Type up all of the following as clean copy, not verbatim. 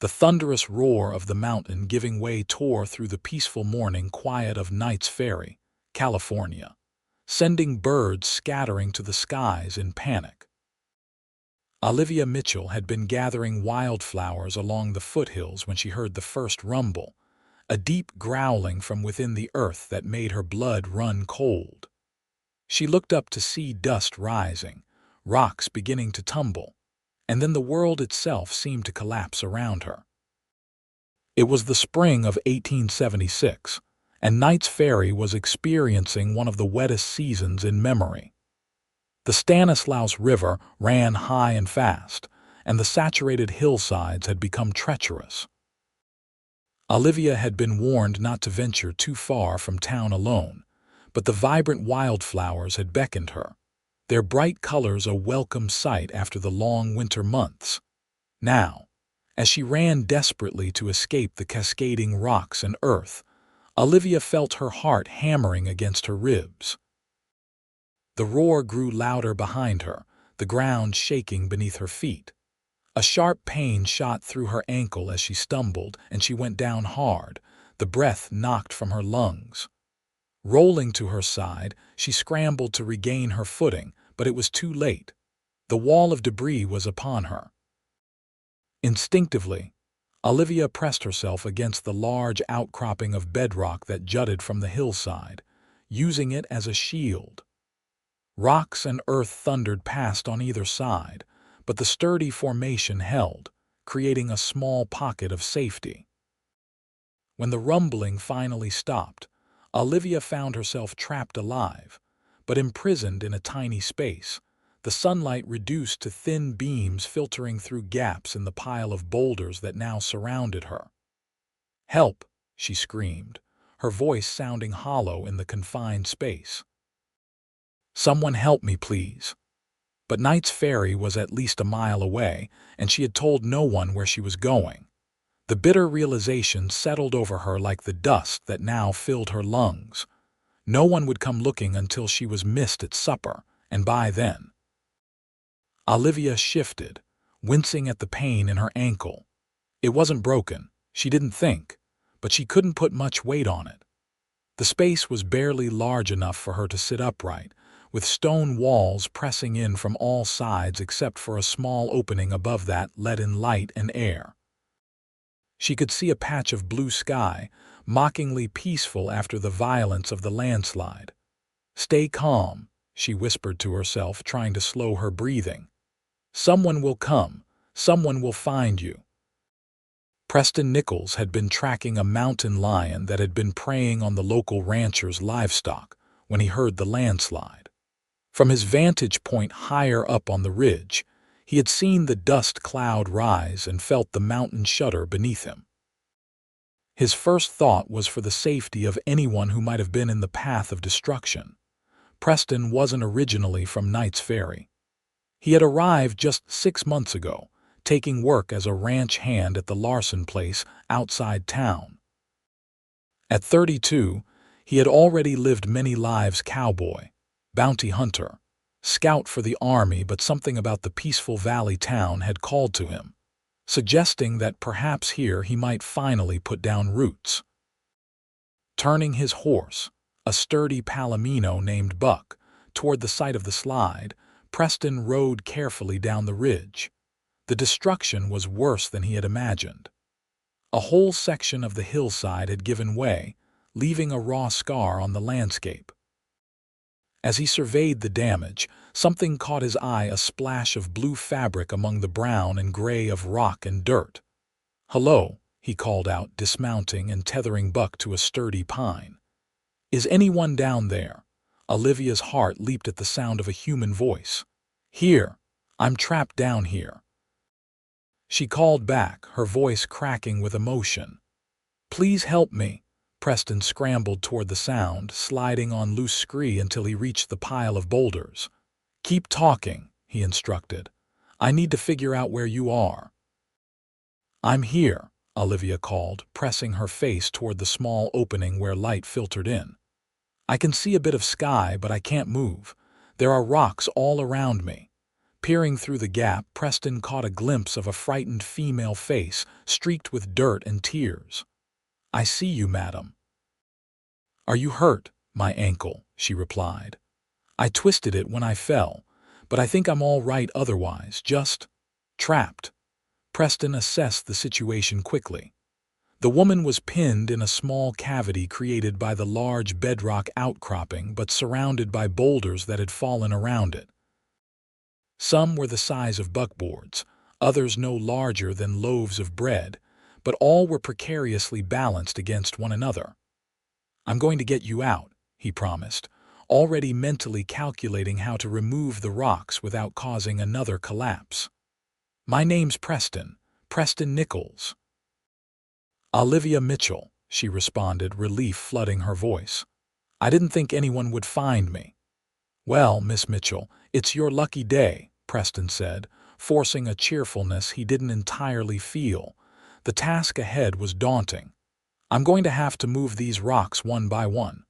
The thunderous roar of the mountain giving way tore through the peaceful morning quiet of Knights Ferry, California, sending birds scattering to the skies in panic. Olivia Mitchell had been gathering wildflowers along the foothills when she heard the first rumble, a deep growling from within the earth that made her blood run cold. She looked up to see dust rising, rocks beginning to tumble, and then the world itself seemed to collapse around her. It was the spring of 1876, and Knights Ferry was experiencing one of the wettest seasons in memory. The Stanislaus River ran high and fast, and the saturated hillsides had become treacherous. Olivia had been warned not to venture too far from town alone, but the vibrant wildflowers had beckoned her, their bright colors a welcome sight after the long winter months. Now, as she ran desperately to escape the cascading rocks and earth, Olivia felt her heart hammering against her ribs. The roar grew louder behind her, the ground shaking beneath her feet. A sharp pain shot through her ankle as she stumbled, and she went down hard, the breath knocked from her lungs. Rolling to her side, she scrambled to regain her footing, but it was too late. The wall of debris was upon her. Instinctively, Olivia pressed herself against the large outcropping of bedrock that jutted from the hillside, using it as a shield. Rocks and earth thundered past on either side, but the sturdy formation held, creating a small pocket of safety. When the rumbling finally stopped, Olivia found herself trapped alive, but imprisoned in a tiny space, the sunlight reduced to thin beams filtering through gaps in the pile of boulders that now surrounded her. "Help!" she screamed, her voice sounding hollow in the confined space. "Someone help me, please." But Knights Ferry was at least a mile away, and she had told no one where she was going. The bitter realization settled over her like the dust that now filled her lungs. No one would come looking until she was missed at supper, and by then. Olivia shifted, wincing at the pain in her ankle. It wasn't broken, she didn't think, but she couldn't put much weight on it. The space was barely large enough for her to sit upright, with stone walls pressing in from all sides except for a small opening above that let in light and air. She could see a patch of blue sky, mockingly peaceful after the violence of the landslide. "Stay calm," she whispered to herself, trying to slow her breathing. "Someone will come. Someone will find you." Preston Nichols had been tracking a mountain lion that had been preying on the local ranchers' livestock when he heard the landslide. From his vantage point higher up on the ridge, he had seen the dust cloud rise and felt the mountain shudder beneath him. His first thought was for the safety of anyone who might have been in the path of destruction. Preston wasn't originally from Knights Ferry. He had arrived just 6 months ago, taking work as a ranch hand at the Larson place outside town. At 32, he had already lived many lives: cowboy, bounty hunter, scout for the army, but something about the peaceful valley town had called to him, suggesting that perhaps here he might finally put down roots. Turning his horse, a sturdy Palomino named Buck, toward the site of the slide, Preston rode carefully down the ridge. The destruction was worse than he had imagined. A whole section of the hillside had given way, leaving a raw scar on the landscape. As he surveyed the damage, something caught his eye: a splash of blue fabric among the brown and gray of rock and dirt. "Hello," he called out, dismounting and tethering Buck to a sturdy pine. "Is anyone down there?" Olivia's heart leaped at the sound of a human voice. "Here. I'm trapped down here," she called back, her voice cracking with emotion. "Please help me." Preston scrambled toward the sound, sliding on loose scree until he reached the pile of boulders. "Keep talking," he instructed. "I need to figure out where you are." "I'm here," Olivia called, pressing her face toward the small opening where light filtered in. "I can see a bit of sky, but I can't move. There are rocks all around me. Peering through the gap, Preston caught a glimpse of a frightened female face, streaked with dirt and tears. "I see you, madam." "Are you hurt?" "My ankle," she replied. "I twisted it when I fell, but I think I'm all right otherwise, just trapped." Preston assessed the situation quickly. The woman was pinned in a small cavity created by the large bedrock outcropping but surrounded by boulders that had fallen around it. Some were the size of buckboards, others no larger than loaves of bread, but all were precariously balanced against one another. "I'm going to get you out," he promised, already mentally calculating how to remove the rocks without causing another collapse. "My name's Preston Nichols." "Olivia Mitchell," she responded, relief flooding her voice. "I didn't think anyone would find me." "Well, Miss Mitchell, it's your lucky day," Preston said, forcing a cheerfulness he didn't entirely feel. The task ahead was daunting. "I'm going to have to move these rocks one by one.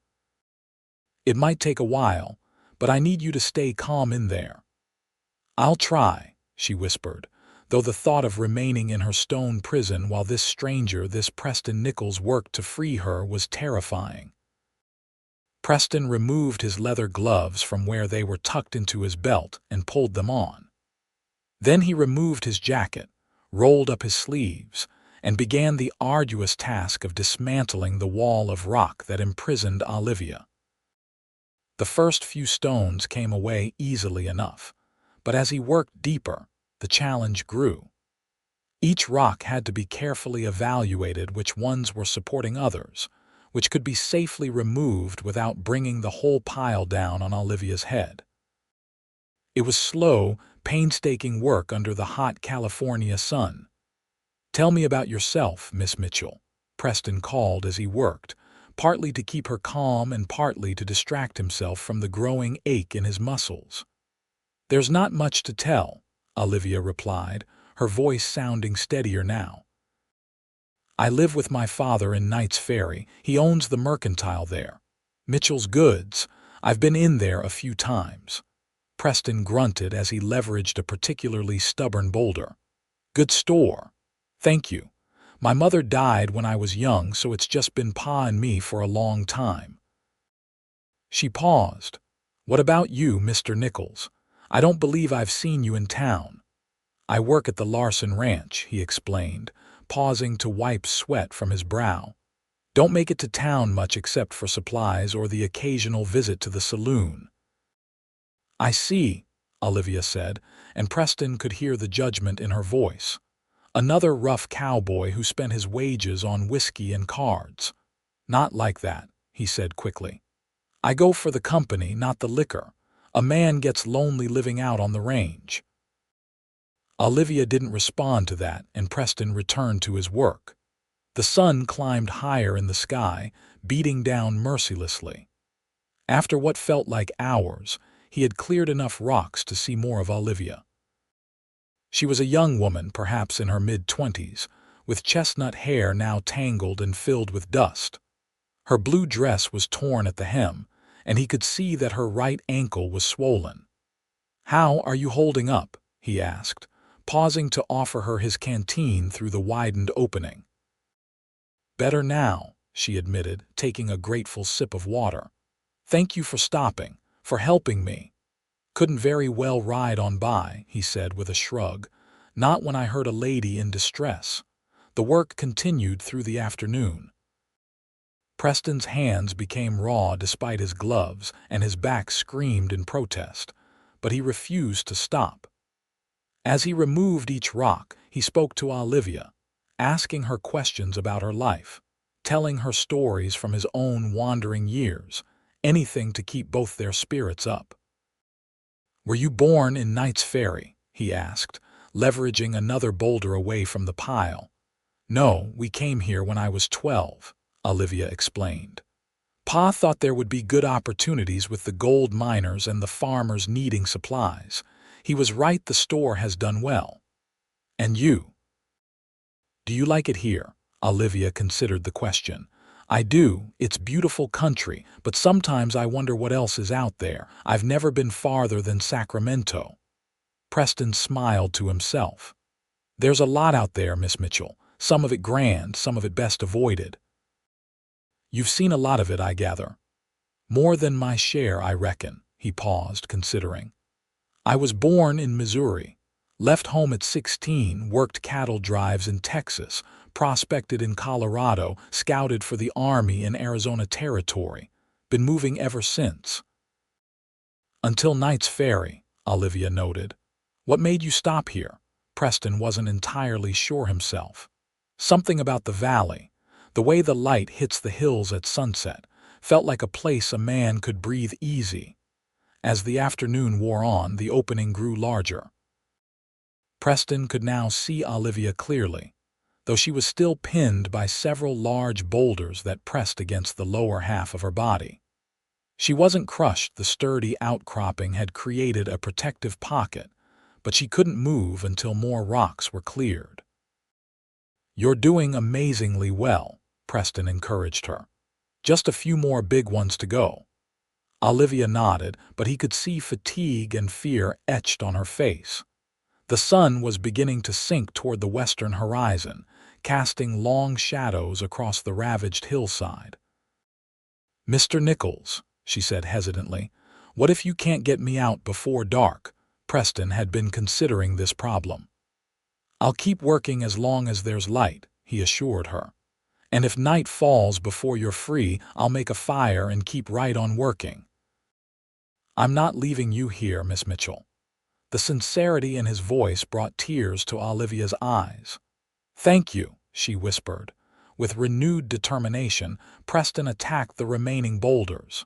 It might take a while, but I need you to stay calm in there." "I'll try," she whispered, though the thought of remaining in her stone prison while this stranger, this Preston Nichols, worked to free her was terrifying. Preston removed his leather gloves from where they were tucked into his belt and pulled them on. Then he removed his jacket, rolled up his sleeves, and began the arduous task of dismantling the wall of rock that imprisoned Olivia. The first few stones came away easily enough, but as he worked deeper, the challenge grew. Each rock had to be carefully evaluated which ones were supporting others, which could be safely removed without bringing the whole pile down on Olivia's head. It was slow, painstaking work under the hot California sun. "Tell me about yourself, Miss Mitchell," Preston called as he worked, partly to keep her calm and partly to distract himself from the growing ache in his muscles. "There's not much to tell," Olivia replied, her voice sounding steadier now. "I live with my father in Knights Ferry. He owns the mercantile there. Mitchell's Goods. I've been in there a few times." Preston grunted as he leveraged a particularly stubborn boulder. "Good store. Thank you. My mother died when I was young, so it's just been Pa and me for a long time." She paused. "What about you, Mr. Nichols? I don't believe I've seen you in town." "I work at the Larson Ranch," he explained, pausing to wipe sweat from his brow. "Don't make it to town much except for supplies or the occasional visit to the saloon." "I see," Olivia said, and Preston could hear the judgment in her voice. Another rough cowboy who spent his wages on whiskey and cards. "Not like that," he said quickly. "I go for the company, not the liquor. A man gets lonely living out on the range." Olivia didn't respond to that, and Preston returned to his work. The sun climbed higher in the sky, beating down mercilessly. After what felt like hours, he had cleared enough rocks to see more of Olivia. She was a young woman, perhaps in her mid-20s, with chestnut hair now tangled and filled with dust. Her blue dress was torn at the hem, and he could see that her right ankle was swollen. "How are you holding up?" he asked, pausing to offer her his canteen through the widened opening. "Better now," she admitted, taking a grateful sip of water. "Thank you for stopping, for helping me." "Couldn't very well ride on by," he said with a shrug. "Not when I heard a lady in distress." The work continued through the afternoon. Preston's hands became raw despite his gloves, and his back screamed in protest, but he refused to stop. As he removed each rock, he spoke to Olivia, asking her questions about her life, telling her stories from his own wandering years, anything to keep both their spirits up. "Were you born in Knights Ferry?" he asked, leveraging another boulder away from the pile. "No, we came here when I was 12, Olivia explained. Pa thought there would be good opportunities with the gold miners and the farmers needing supplies. He was right, the store has done well." "And you? Do you like it here?" Olivia considered the question. "I do. It's beautiful country, but sometimes I wonder what else is out there. I've never been farther than Sacramento." Preston smiled to himself. There's a lot out there, Miss Mitchell. Some of it grand, some of it best avoided. You've seen a lot of it, I gather. More than my share, I reckon. He paused, considering. I was born in Missouri. Left home at 16, worked cattle drives in Texas, prospected in Colorado, scouted for the Army in Arizona Territory. Been moving ever since. Until Knights Ferry, Olivia noted. What made you stop here? Preston wasn't entirely sure himself. Something about the valley, the way the light hits the hills at sunset, felt like a place a man could breathe easy. As the afternoon wore on, the opening grew larger. Preston could now see Olivia clearly, though she was still pinned by several large boulders that pressed against the lower half of her body. She wasn't crushed, the sturdy outcropping had created a protective pocket, but she couldn't move until more rocks were cleared. You're doing amazingly well, Preston encouraged her. Just a few more big ones to go. Olivia nodded, but he could see fatigue and fear etched on her face. The sun was beginning to sink toward the western horizon, casting long shadows across the ravaged hillside. Mr. Nichols, she said hesitantly, what if you can't get me out before dark? Preston had been considering this problem. I'll keep working as long as there's light, he assured her. And if night falls before you're free, I'll make a fire and keep right on working. I'm not leaving you here, Miss Mitchell. The sincerity in his voice brought tears to Olivia's eyes. Thank you, she whispered. With renewed determination, Preston attacked the remaining boulders.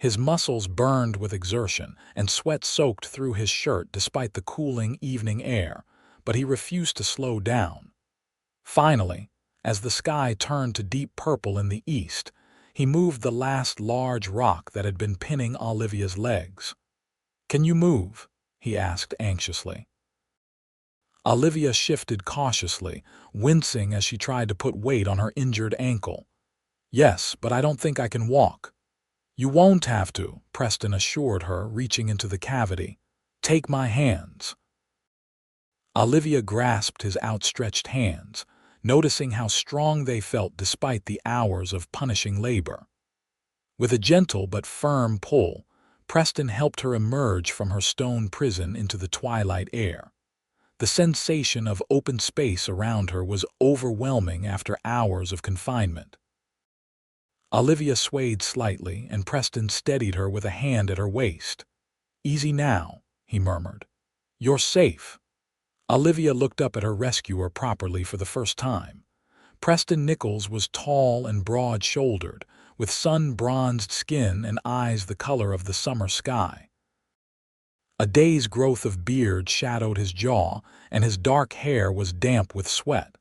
His muscles burned with exertion, and sweat soaked through his shirt despite the cooling evening air, but he refused to slow down. Finally, as the sky turned to deep purple in the east, he moved the last large rock that had been pinning Olivia's legs. Can you move? He asked anxiously. Olivia shifted cautiously, wincing as she tried to put weight on her injured ankle. Yes, but I don't think I can walk. You won't have to, Preston assured her, reaching into the cavity. Take my hands. Olivia grasped his outstretched hands, noticing how strong they felt despite the hours of punishing labor. With a gentle but firm pull, Preston helped her emerge from her stone prison into the twilight air. The sensation of open space around her was overwhelming after hours of confinement. Olivia swayed slightly, and Preston steadied her with a hand at her waist. Easy now, he murmured. You're safe. Olivia looked up at her rescuer properly for the first time. Preston Nichols was tall and broad-shouldered, with sun-bronzed skin and eyes the color of the summer sky. A day's growth of beard shadowed his jaw, and his dark hair was damp with sweat.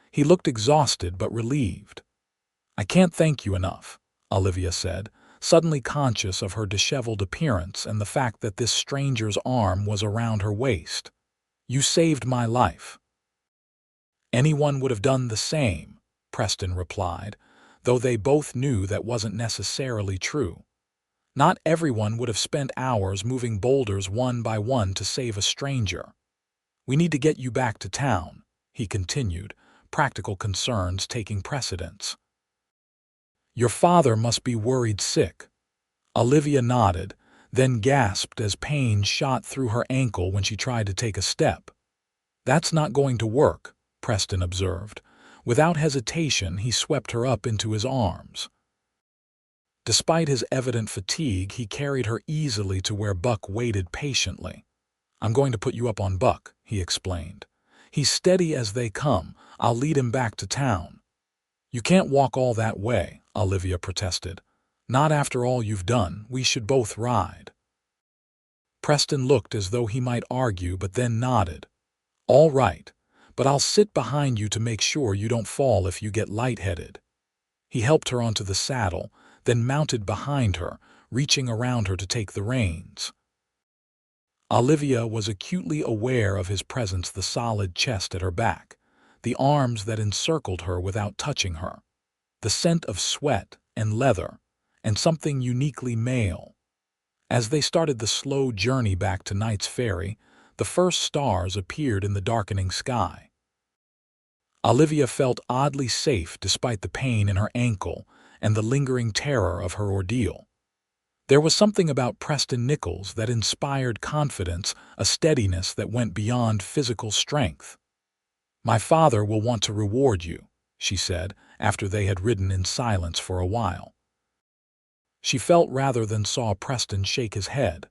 He looked exhausted but relieved. I can't thank you enough, Olivia said, suddenly conscious of her disheveled appearance and the fact that this stranger's arm was around her waist. You saved my life. Anyone would have done the same, Preston replied, though they both knew that wasn't necessarily true. Not everyone would have spent hours moving boulders one by one to save a stranger. We need to get you back to town, he continued, practical concerns taking precedence. Your father must be worried sick. Olivia nodded, then gasped as pain shot through her ankle when she tried to take a step. That's not going to work, Preston observed. Without hesitation, he swept her up into his arms. Despite his evident fatigue, he carried her easily to where Buck waited patiently. I'm going to put you up on Buck, he explained. He's steady as they come. I'll lead him back to town. You can't walk all that way, Olivia protested. Not after all you've done. We should both ride. Preston looked as though he might argue, but then nodded. All right, but I'll sit behind you to make sure you don't fall if you get lightheaded. He helped her onto the saddle, then mounted behind her, reaching around her to take the reins. Olivia was acutely aware of his presence, the solid chest at her back, the arms that encircled her without touching her, the scent of sweat and leather, and something uniquely male. As they started the slow journey back to Knights Ferry, the first stars appeared in the darkening sky. Olivia felt oddly safe despite the pain in her ankle and the lingering terror of her ordeal. There was something about Preston Nichols that inspired confidence, a steadiness that went beyond physical strength. "My father will want to reward you," she said, after they had ridden in silence for a while. She felt rather than saw Preston shake his head.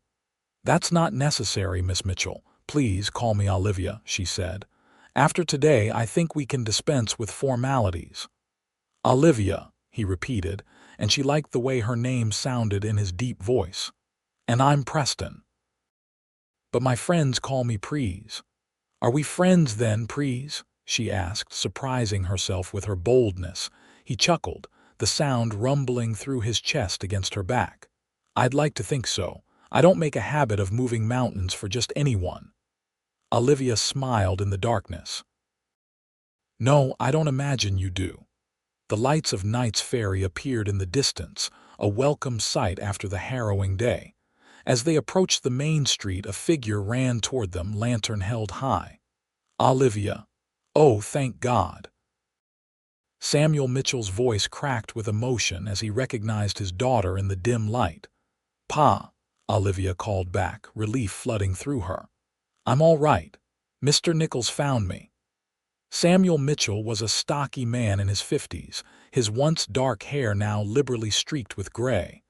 "That's not necessary, Miss Mitchell. Please call me Olivia," she said. "After today, I think we can dispense with formalities." "Olivia," he repeated, and she liked the way her name sounded in his deep voice. "And I'm Preston. But my friends call me Prees." "Are we friends then, Prees?" she asked, surprising herself with her boldness. He chuckled, the sound rumbling through his chest against her back. "I'd like to think so. I don't make a habit of moving mountains for just anyone." Olivia smiled in the darkness. "No, I don't imagine you do." The lights of Knights Ferry appeared in the distance, a welcome sight after the harrowing day. As they approached the main street, a figure ran toward them, lantern held high. "Olivia. Oh, thank God." Samuel Mitchell's voice cracked with emotion as he recognized his daughter in the dim light. "Pa," Olivia called back, relief flooding through her. "I'm all right. Mr. Nichols found me." Samuel Mitchell was a stocky man in his 50s, his once dark hair now liberally streaked with gray.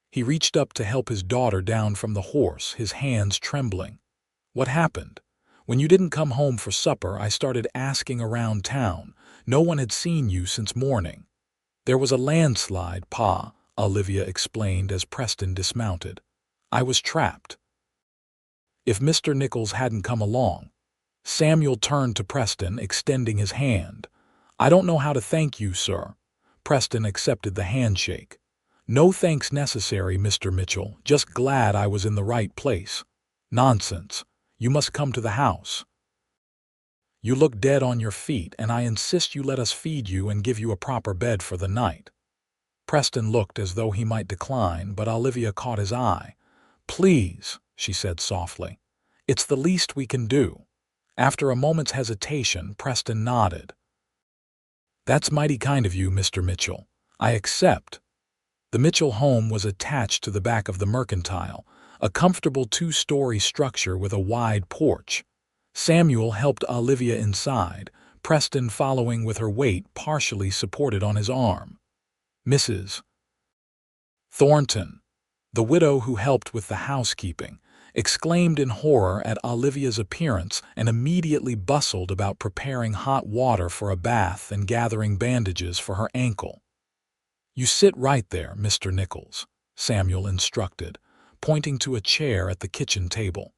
He reached up to help his daughter down from the horse, his hands trembling. "What happened? When you didn't come home for supper, I started asking around town. No one had seen you since morning." "There was a landslide, Pa," Olivia explained as Preston dismounted. "I was trapped." "If Mr. Nichols hadn't come along." Samuel turned to Preston, extending his hand. "I don't know how to thank you, sir." Preston accepted the handshake. "No thanks necessary, Mr. Mitchell. Just glad I was in the right place." "Nonsense. You must come to the house. You look dead on your feet, and I insist you let us feed you and give you a proper bed for the night." Preston looked as though he might decline, but Olivia caught his eye. "Please," she said softly. "It's the least we can do." After a moment's hesitation, Preston nodded. "That's mighty kind of you, Mr. Mitchell. I accept." The Mitchell home was attached to the back of the mercantile, a comfortable two-story structure with a wide porch. Samuel helped Olivia inside, Preston following with her weight partially supported on his arm. Mrs. Thornton, the widow who helped with the housekeeping, exclaimed in horror at Olivia's appearance and immediately bustled about preparing hot water for a bath and gathering bandages for her ankle. "You sit right there, Mr. Nichols," Samuel instructed, pointing to a chair at the kitchen table.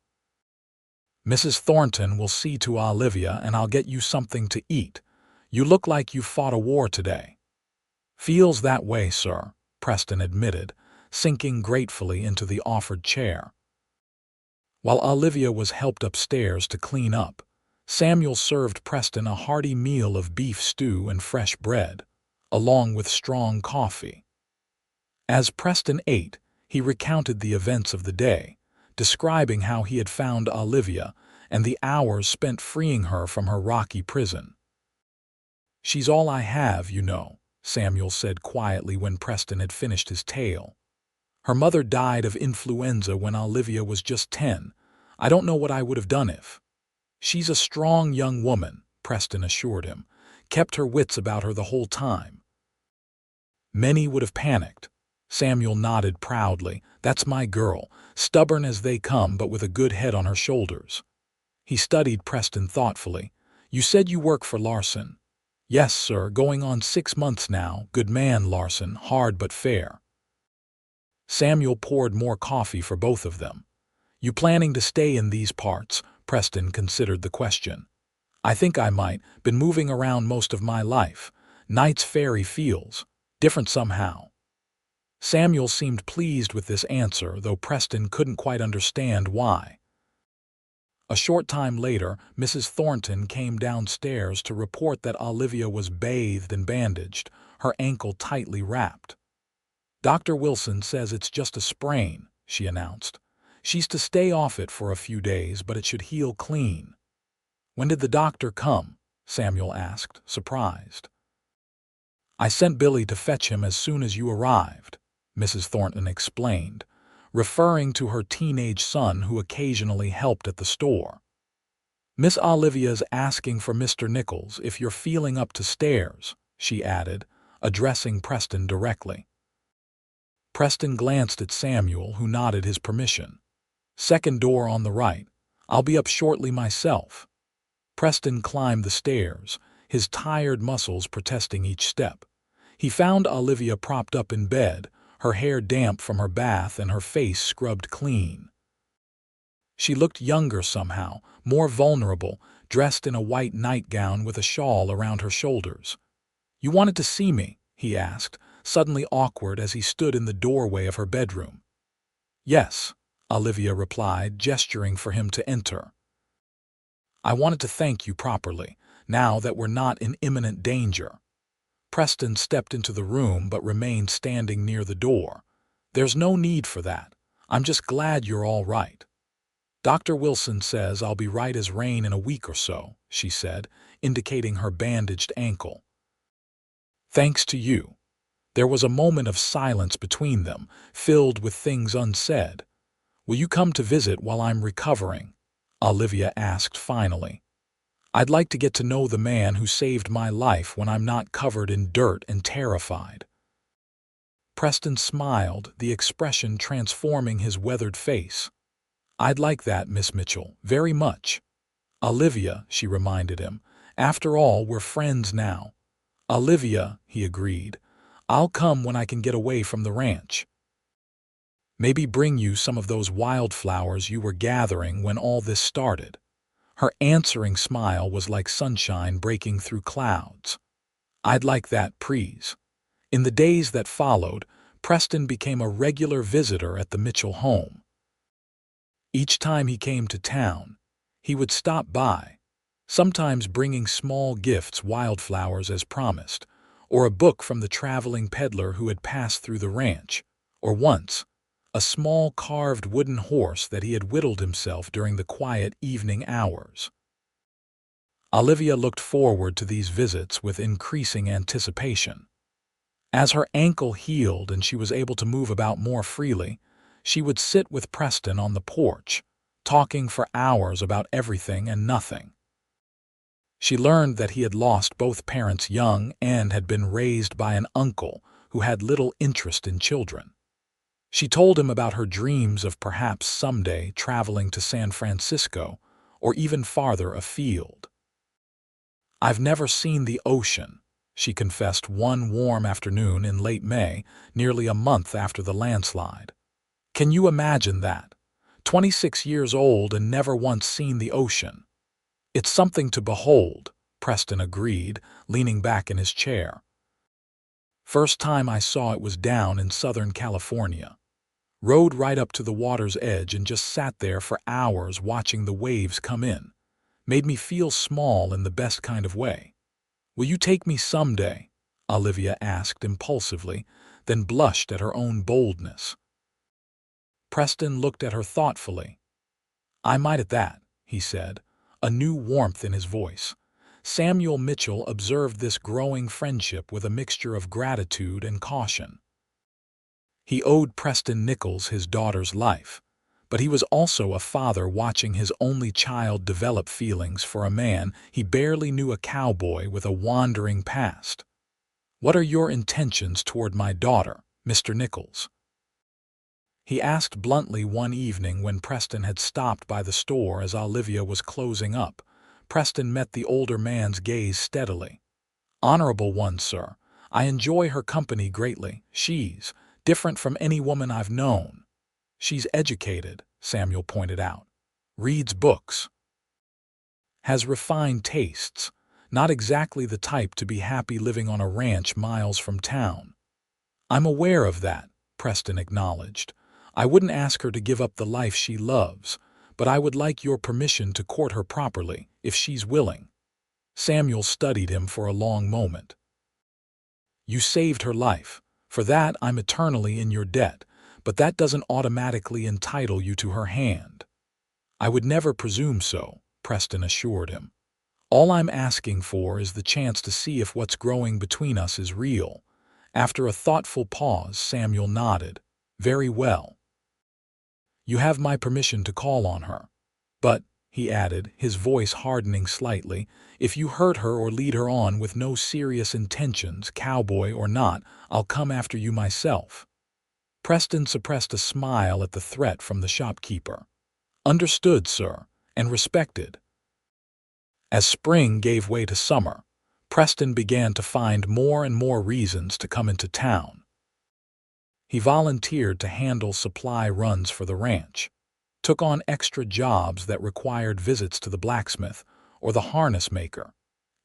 "Mrs. Thornton will see to Olivia, and I'll get you something to eat. You look like you fought a war today." "Feels that way, sir," Preston admitted, sinking gratefully into the offered chair. While Olivia was helped upstairs to clean up, Samuel served Preston a hearty meal of beef stew and fresh bread, along with strong coffee. As Preston ate, he recounted the events of the day, describing how he had found Olivia and the hours spent freeing her from her rocky prison. "She's all I have, you know," Samuel said quietly when Preston had finished his tale. "Her mother died of influenza when Olivia was just 10. I don't know what I would have done if." "She's a strong young woman," Preston assured him, "kept her wits about her the whole time." "Many would have panicked." Samuel nodded proudly. "That's my girl, stubborn as they come but with a good head on her shoulders." He studied Preston thoughtfully. "You said you work for Larson." "Yes, sir, going on 6 months now. Good man, Larson, hard but fair." Samuel poured more coffee for both of them. "You planning to stay in these parts?" Preston considered the question. "I think I might. Been moving around most of my life. Knights Ferry feels different somehow." Samuel seemed pleased with this answer, though Preston couldn't quite understand why. A short time later, Mrs. Thornton came downstairs to report that Olivia was bathed and bandaged, her ankle tightly wrapped. Dr. Wilson says it's just a sprain, she announced. She's to stay off it for a few days, but it should heal clean. When did the doctor come? Samuel asked, surprised. I sent Billy to fetch him as soon as you arrived, Mrs. Thornton explained, referring to her teenage son who occasionally helped at the store. Miss Olivia's asking for Mr. Nichols if you're feeling up to stairs, she added, addressing Preston directly. Preston glanced at Samuel, who nodded his permission. Second door on the right. I'll be up shortly myself. Preston climbed the stairs, his tired muscles protesting each step. He found Olivia propped up in bed, her hair damp from her bath and her face scrubbed clean. She looked younger somehow, more vulnerable, dressed in a white nightgown with a shawl around her shoulders. "You wanted to see me?" he asked, suddenly awkward as he stood in the doorway of her bedroom. "Yes," Olivia replied, gesturing for him to enter. "I wanted to thank you properly, now that we're not in imminent danger." Preston stepped into the room but remained standing near the door. "There's no need for that. I'm just glad you're all right." "Dr. Wilson says I'll be right as rain in a week or so," she said, indicating her bandaged ankle. "Thanks to you." There was a moment of silence between them, filled with things unsaid. "Will you come to visit while I'm recovering?" Olivia asked finally. "I'd like to get to know the man who saved my life when I'm not covered in dirt and terrified." Preston smiled, the expression transforming his weathered face. "I'd like that, Miss Mitchell, very much." "Olivia," she reminded him, "after all, we're friends now." "Olivia," he agreed. "I'll come when I can get away from the ranch. Maybe bring you some of those wildflowers you were gathering when all this started." Her answering smile was like sunshine breaking through clouds. "I'd like that, please." In the days that followed, Preston became a regular visitor at the Mitchell home. Each time he came to town, he would stop by, sometimes bringing small gifts, wildflowers as promised, or a book from the traveling peddler who had passed through the ranch, or once, a small carved wooden horse that he had whittled himself during the quiet evening hours. Olivia looked forward to these visits with increasing anticipation. As her ankle healed and she was able to move about more freely, she would sit with Preston on the porch, talking for hours about everything and nothing. She learned that he had lost both parents young and had been raised by an uncle who had little interest in children. She told him about her dreams of perhaps someday traveling to San Francisco or even farther afield. "I've never seen the ocean," she confessed one warm afternoon in late May, nearly a month after the landslide. "Can you imagine that? 26 years old and never once seen the ocean." "It's something to behold," Preston agreed, leaning back in his chair. "First time I saw it was down in Southern California. Rode right up to the water's edge and just sat there for hours watching the waves come in. Made me feel small in the best kind of way." "Will you take me someday?" Olivia asked impulsively, then blushed at her own boldness. Preston looked at her thoughtfully. "I might at that," he said, a new warmth in his voice. Samuel Mitchell observed this growing friendship with a mixture of gratitude and caution. He owed Preston Nichols his daughter's life, but he was also a father watching his only child develop feelings for a man he barely knew, a cowboy with a wandering past. "What are your intentions toward my daughter, Mr. Nichols?" he asked bluntly one evening when Preston had stopped by the store as Olivia was closing up. Preston met the older man's gaze steadily. "Honorable one, sir. I enjoy her company greatly. She's different from any woman I've known." "She's educated," Samuel pointed out. "Reads books. Has refined tastes. Not exactly the type to be happy living on a ranch miles from town." "I'm aware of that," Preston acknowledged. "I wouldn't ask her to give up the life she loves, but I would like your permission to court her properly, if she's willing." Samuel studied him for a long moment. "You saved her life. For that, I'm eternally in your debt, but that doesn't automatically entitle you to her hand." "I would never presume so," Preston assured him. "All I'm asking for is the chance to see if what's growing between us is real." After a thoughtful pause, Samuel nodded. "Very well. You have my permission to call on her. But," he added, his voice hardening slightly, "if you hurt her or lead her on with no serious intentions, cowboy or not, I'll come after you myself." Preston suppressed a smile at the threat from the shopkeeper. "Understood, sir, and respected." As spring gave way to summer, Preston began to find more and more reasons to come into town. He volunteered to handle supply runs for the ranch, took on extra jobs that required visits to the blacksmith or the harness maker,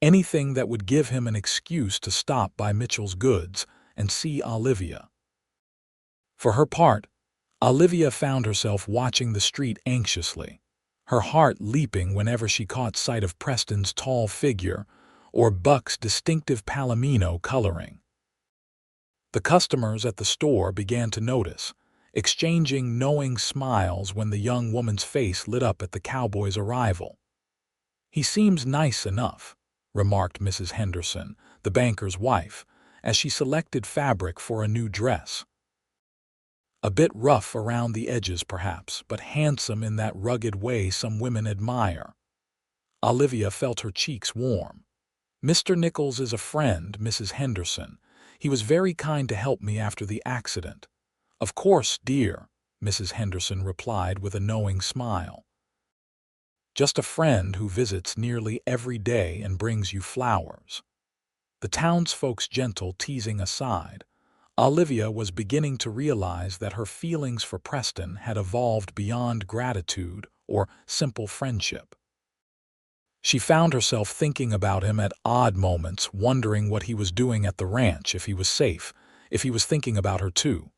anything that would give him an excuse to stop by Mitchell's goods and see Olivia. For her part, Olivia found herself watching the street anxiously, her heart leaping whenever she caught sight of Preston's tall figure or Buck's distinctive palomino coloring. The customers at the store began to notice, exchanging knowing smiles when the young woman's face lit up at the cowboy's arrival. "He seems nice enough," remarked Mrs. Henderson, the banker's wife, as she selected fabric for a new dress. "A bit rough around the edges, perhaps, but handsome in that rugged way some women admire." Olivia felt her cheeks warm. "Mr. Nichols is a friend, Mrs. Henderson. He was very kind to help me after the accident." "Of course, dear," Mrs. Henderson replied with a knowing smile. "Just a friend who visits nearly every day and brings you flowers." The townsfolk's gentle teasing aside, Olivia was beginning to realize that her feelings for Preston had evolved beyond gratitude or simple friendship. She found herself thinking about him at odd moments, wondering what he was doing at the ranch, if he was safe, if he was thinking about her too.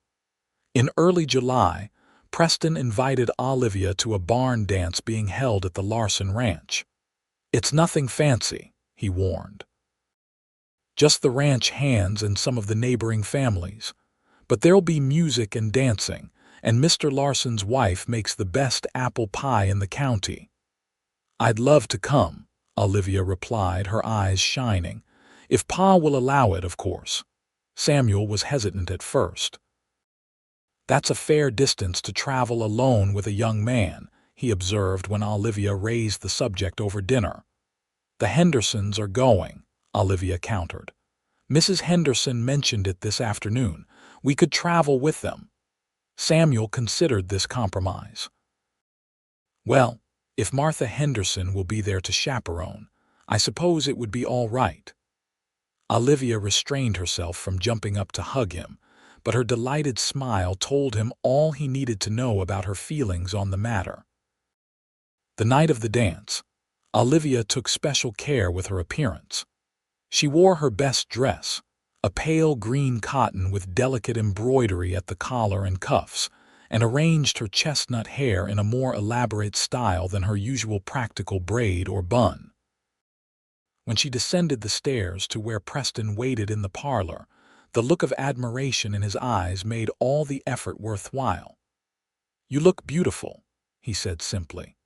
In early July, Preston invited Olivia to a barn dance being held at the Larson Ranch. "It's nothing fancy," he warned. "Just the ranch hands and some of the neighboring families. But there'll be music and dancing, and Mr. Larson's wife makes the best apple pie in the county." "I'd love to come," Olivia replied, her eyes shining. "If Pa will allow it, of course." Samuel was hesitant at first. "That's a fair distance to travel alone with a young man," he observed when Olivia raised the subject over dinner. "The Hendersons are going," Olivia countered. "Mrs. Henderson mentioned it this afternoon. We could travel with them." Samuel considered this compromise. "Well, if Martha Henderson will be there to chaperone, I suppose it would be all right." Olivia restrained herself from jumping up to hug him, but her delighted smile told him all he needed to know about her feelings on the matter. The night of the dance, Olivia took special care with her appearance. She wore her best dress, a pale green cotton with delicate embroidery at the collar and cuffs, and arranged her chestnut hair in a more elaborate style than her usual practical braid or bun. When she descended the stairs to where Preston waited in the parlor, the look of admiration in his eyes made all the effort worthwhile. "You look beautiful," he said simply,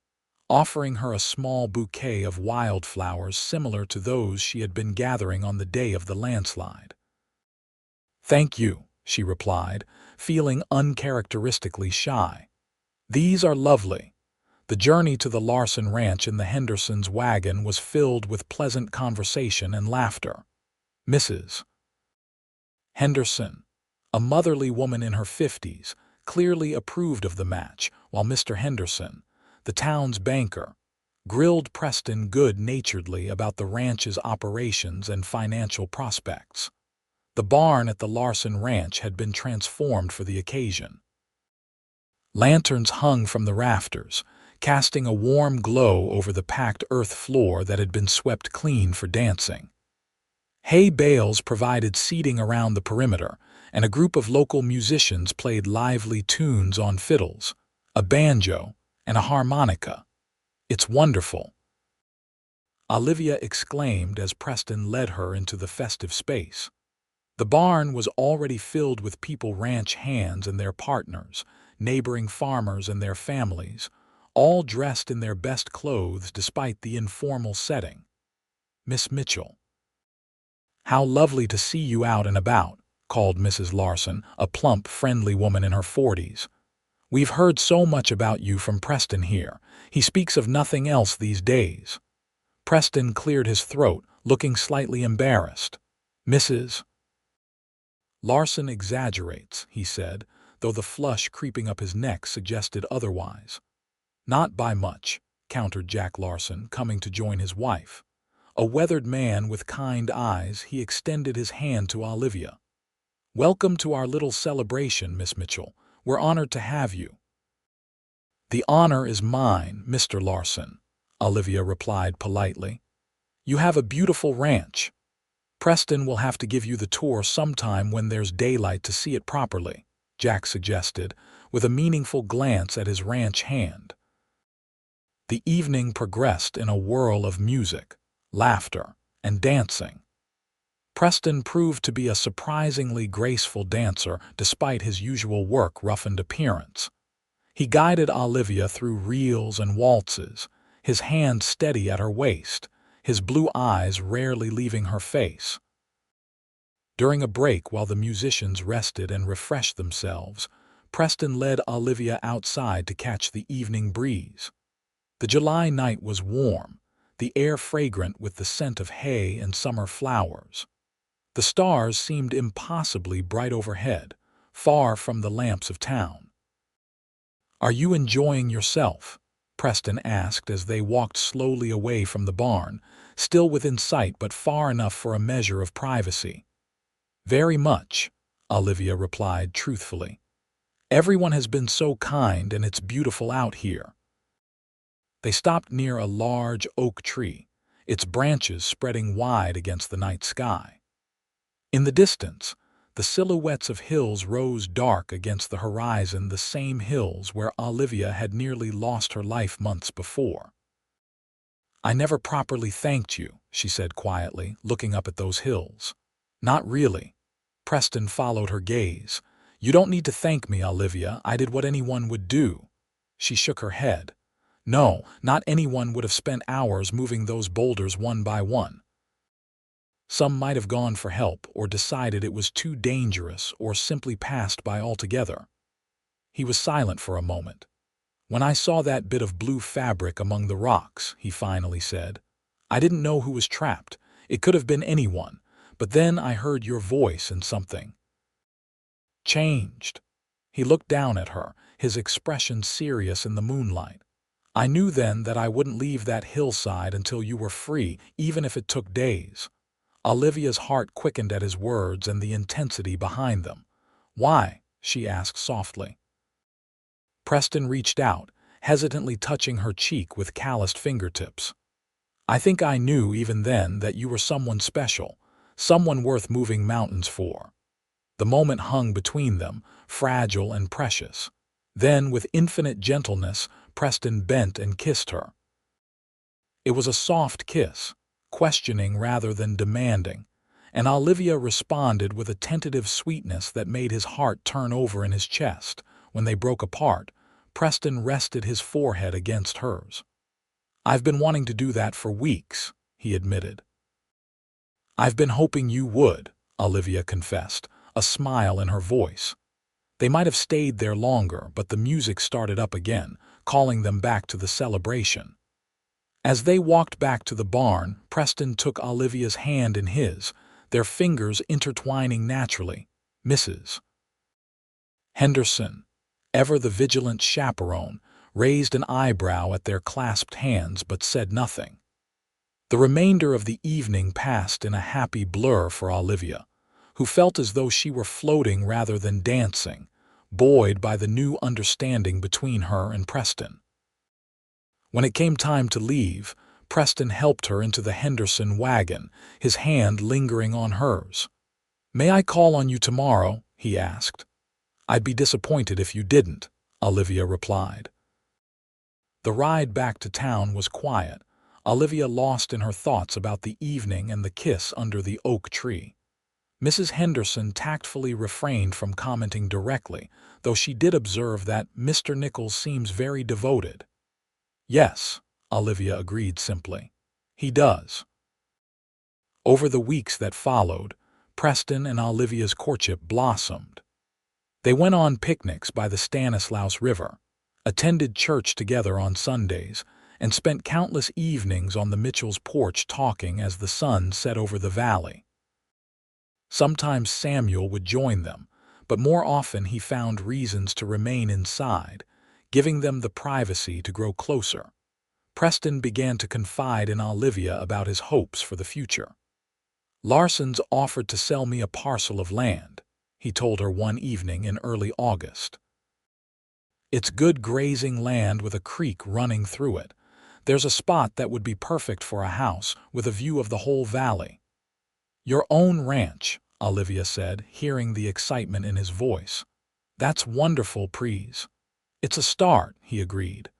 offering her a small bouquet of wildflowers similar to those she had been gathering on the day of the landslide. "Thank you," she replied, feeling uncharacteristically shy. "These are lovely." The journey to the Larson Ranch in the Hendersons' wagon was filled with pleasant conversation and laughter. Mrs. Henderson, a motherly woman in her 50s, clearly approved of the match, while Mr. Henderson, the town's banker, grilled Preston good-naturedly about the ranch's operations and financial prospects. The barn at the Larson Ranch had been transformed for the occasion. Lanterns hung from the rafters, casting a warm glow over the packed earth floor that had been swept clean for dancing. Hay bales provided seating around the perimeter, and a group of local musicians played lively tunes on fiddles, a banjo, and a harmonica. "It's wonderful," Olivia exclaimed as Preston led her into the festive space. The barn was already filled with people, ranch hands and their partners, neighboring farmers and their families, all dressed in their best clothes despite the informal setting. "Miss Mitchell." "How lovely to see you out and about," called Mrs. Larson, a plump, friendly woman in her 40s. "We've heard so much about you from Preston here. He speaks of nothing else these days." Preston cleared his throat, looking slightly embarrassed. "Mrs. Larson exaggerates," he said, though the flush creeping up his neck suggested otherwise. "Not by much," countered Jack Larson, coming to join his wife. A weathered man with kind eyes, he extended his hand to Olivia. "Welcome to our little celebration, Miss Mitchell. We're honored to have you." "The honor is mine, Mr. Larson," Olivia replied politely. "You have a beautiful ranch. Preston will have to give you the tour sometime when there's daylight to see it properly," Jack suggested, with a meaningful glance at his ranch hand. The evening progressed in a whirl of music, laughter, and dancing. Preston proved to be a surprisingly graceful dancer despite his usual work-roughened appearance. He guided Olivia through reels and waltzes, his hand steady at her waist, his blue eyes rarely leaving her face. During a break while the musicians rested and refreshed themselves, Preston led Olivia outside to catch the evening breeze. The July night was warm, the air fragrant with the scent of hay and summer flowers. The stars seemed impossibly bright overhead, far from the lamps of town. "Are you enjoying yourself?" Preston asked as they walked slowly away from the barn, still within sight but far enough for a measure of privacy. "Very much," Olivia replied truthfully. "Everyone has been so kind and it's beautiful out here." They stopped near a large oak tree, its branches spreading wide against the night sky. In the distance, the silhouettes of hills rose dark against the horizon, the same hills where Olivia had nearly lost her life months before. "I never properly thanked you," she said quietly, looking up at those hills. "Not really." Preston followed her gaze. "You don't need to thank me, Olivia. I did what anyone would do." She shook her head. "No, not anyone would have spent hours moving those boulders one by one. Some might have gone for help or decided it was too dangerous or simply passed by altogether." He was silent for a moment. "When I saw that bit of blue fabric among the rocks," he finally said, "I didn't know who was trapped. It could have been anyone. But then I heard your voice and something changed." He looked down at her, his expression serious in the moonlight. "I knew then that I wouldn't leave that hillside until you were free, even if it took days." Olivia's heart quickened at his words and the intensity behind them. "Why?" she asked softly. Preston reached out, hesitantly touching her cheek with calloused fingertips. "I think I knew even then that you were someone special, someone worth moving mountains for." The moment hung between them, fragile and precious. Then, with infinite gentleness, Preston bent and kissed her. It was a soft kiss, questioning rather than demanding, and Olivia responded with a tentative sweetness that made his heart turn over in his chest. When they broke apart, Preston rested his forehead against hers. "I've been wanting to do that for weeks," he admitted. "I've been hoping you would," Olivia confessed, a smile in her voice. They might have stayed there longer, but the music started up again, calling them back to the celebration. As they walked back to the barn, Preston took Olivia's hand in his, their fingers intertwining naturally. "Mrs. Henderson," ever the vigilant chaperone, raised an eyebrow at their clasped hands but said nothing. The remainder of the evening passed in a happy blur for Olivia, who felt as though she were floating rather than dancing, buoyed by the new understanding between her and Preston. When it came time to leave, Preston helped her into the Henderson wagon, his hand lingering on hers. "May I call on you tomorrow?" he asked. "I'd be disappointed if you didn't," Olivia replied. The ride back to town was quiet, Olivia lost in her thoughts about the evening and the kiss under the oak tree. Mrs. Henderson tactfully refrained from commenting directly, though she did observe that Mr. Nichols seems very devoted. Yes, Olivia agreed simply. He does. Over the weeks that followed, Preston and Olivia's courtship blossomed. They went on picnics by the Stanislaus River, attended church together on Sundays, and spent countless evenings on the Mitchells' porch talking as the sun set over the valley. Sometimes Samuel would join them, but more often he found reasons to remain inside, giving them the privacy to grow closer. Preston began to confide in Olivia about his hopes for the future. "Larson's offered to sell me a parcel of land," he told her one evening in early August. "It's good grazing land with a creek running through it. There's a spot that would be perfect for a house with a view of the whole valley." "Your own ranch," Olivia said, hearing the excitement in his voice. "That's wonderful, Pries." "It's a start," he agreed.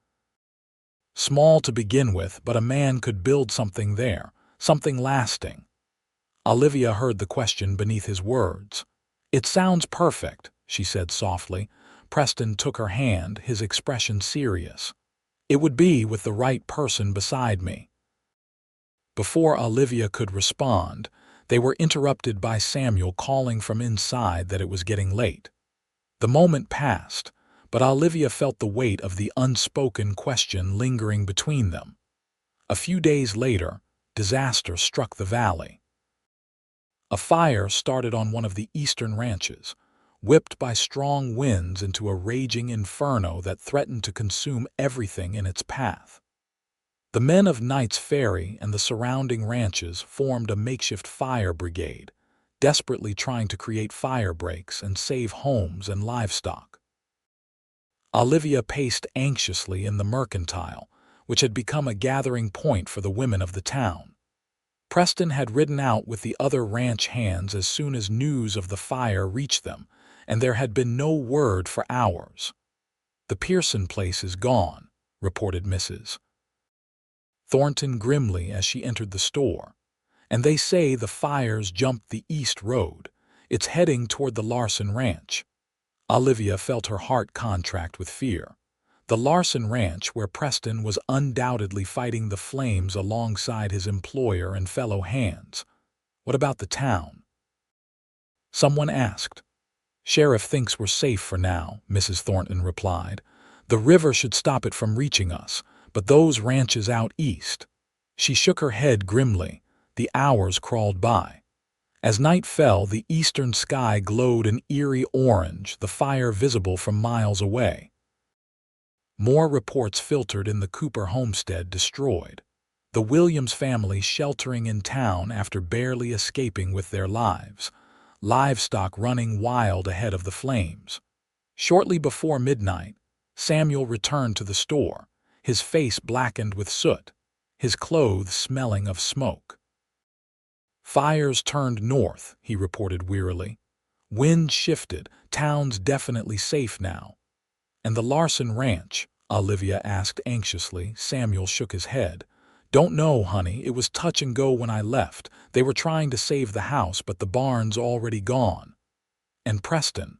"Small to begin with, but a man could build something there, something lasting." Olivia heard the question beneath his words. "It sounds perfect," she said softly. Preston took her hand, his expression serious. "It would be with the right person beside me." Before Olivia could respond, they were interrupted by Samuel calling from inside that it was getting late. The moment passed, but Olivia felt the weight of the unspoken question lingering between them. A few days later, disaster struck the valley. A fire started on one of the eastern ranches, whipped by strong winds into a raging inferno that threatened to consume everything in its path. The men of Knights Ferry and the surrounding ranches formed a makeshift fire brigade, desperately trying to create fire breaks and save homes and livestock. Olivia paced anxiously in the mercantile, which had become a gathering point for the women of the town. Preston had ridden out with the other ranch hands as soon as news of the fire reached them, and there had been no word for hours. "The Pearson place is gone," reported Mrs. Thornton grimly as she entered the store. "And they say the fire's jumped the east road. It's heading toward the Larson Ranch." Olivia felt her heart contract with fear. The Larson Ranch, where Preston was undoubtedly fighting the flames alongside his employer and fellow hands. What about the town? Someone asked. "Sheriff thinks we're safe for now," Mrs. Thornton replied. "The river should stop it from reaching us, but those ranches out east." She shook her head grimly. The hours crawled by. As night fell, the eastern sky glowed an eerie orange, the fire visible from miles away. More reports filtered in the Cooper homestead destroyed. The Williams family sheltering in town after barely escaping with their lives. Livestock running wild ahead of the flames. Shortly before midnight, Samuel returned to the store, his face blackened with soot, his clothes smelling of smoke. "Fires turned north," he reported wearily. "Wind shifted, town's definitely safe now." "And the Larson Ranch?" Olivia asked anxiously. Samuel shook his head. "Don't know, honey. It was touch and go when I left. They were trying to save the house, but the barn's already gone." "And Preston?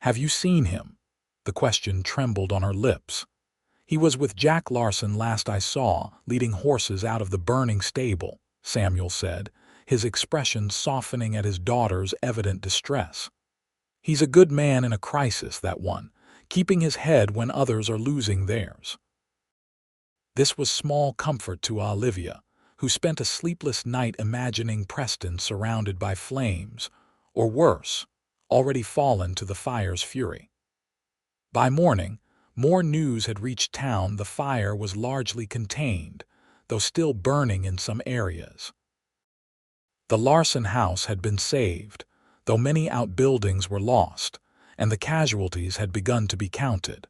Have you seen him?" The question trembled on her lips. "He was with Jack Larson last I saw, leading horses out of the burning stable," Samuel said, his expression softening at his daughter's evident distress. "He's a good man in a crisis, that one, keeping his head when others are losing theirs." This was small comfort to Olivia, who spent a sleepless night imagining Preston surrounded by flames, or worse, already fallen to the fire's fury. By morning, more news had reached town. The fire was largely contained, though still burning in some areas. The Larson house had been saved, though many outbuildings were lost, and the casualties had begun to be counted.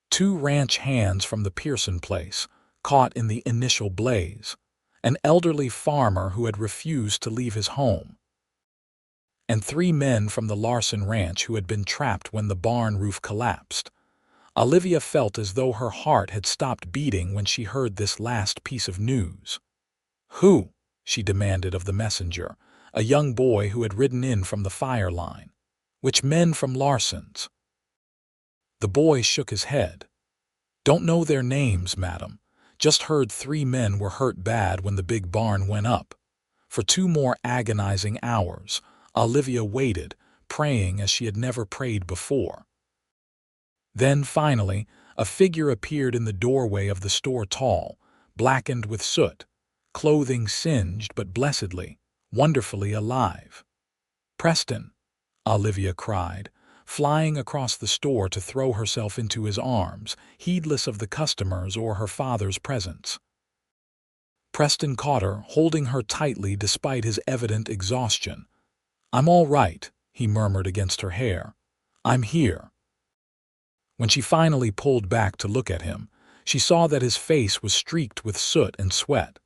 2 ranch hands from the Pearson place, caught in the initial blaze, an elderly farmer who had refused to leave his home, and 3 men from the Larson Ranch who had been trapped when the barn roof collapsed. Olivia felt as though her heart had stopped beating when she heard this last piece of news. "Who?" she demanded of the messenger, a young boy who had ridden in from the fire line. "Which men from Larson's?" The boy shook his head. "Don't know their names, madam. Just heard 3 men were hurt bad when the big barn went up." For 2 more agonizing hours, Olivia waited, praying as she had never prayed before. Then, finally, a figure appeared in the doorway of the store, tall, blackened with soot, clothing singed but blessedly, wonderfully alive. "Preston!" Olivia cried, flying across the store to throw herself into his arms, heedless of the customers or her father's presence. Preston caught her, holding her tightly despite his evident exhaustion. "I'm all right," he murmured against her hair. "I'm here." When she finally pulled back to look at him, she saw that his face was streaked with soot and sweat,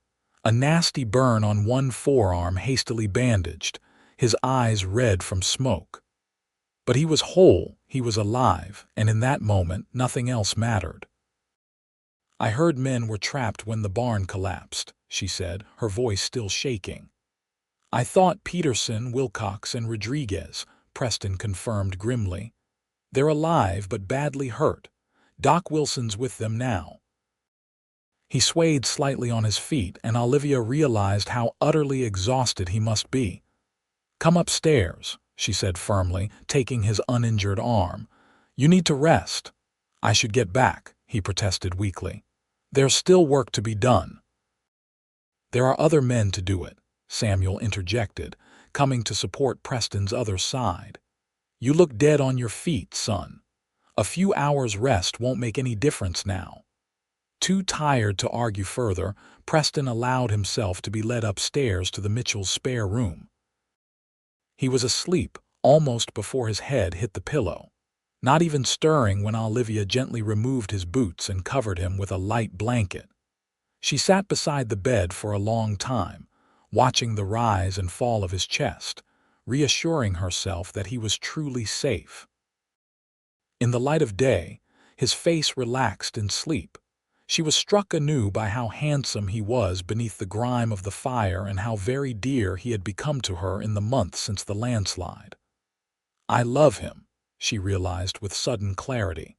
a nasty burn on one forearm hastily bandaged, his eyes red from smoke. But he was whole, he was alive, and in that moment nothing else mattered. "I heard men were trapped when the barn collapsed," she said, her voice still shaking. "I thought Peterson, Wilcox, and Rodriguez," Preston confirmed grimly. "They're alive but badly hurt. Doc Wilson's with them now." He swayed slightly on his feet, and Olivia realized how utterly exhausted he must be. "Come upstairs," she said firmly, taking his uninjured arm. "You need to rest." "I should get back," he protested weakly. "There's still work to be done." "There are other men to do it," Samuel interjected, coming to support Preston's other side. "You look dead on your feet, son. A few hours' rest won't make any difference now." Too tired to argue further, Preston allowed himself to be led upstairs to the Mitchell's spare room. He was asleep almost before his head hit the pillow, not even stirring when Olivia gently removed his boots and covered him with a light blanket. She sat beside the bed for a long time, watching the rise and fall of his chest, reassuring herself that he was truly safe. In the light of day, his face relaxed in sleep. She was struck anew by how handsome he was beneath the grime of the fire and how very dear he had become to her in the months since the landslide. "I love him," she realized with sudden clarity.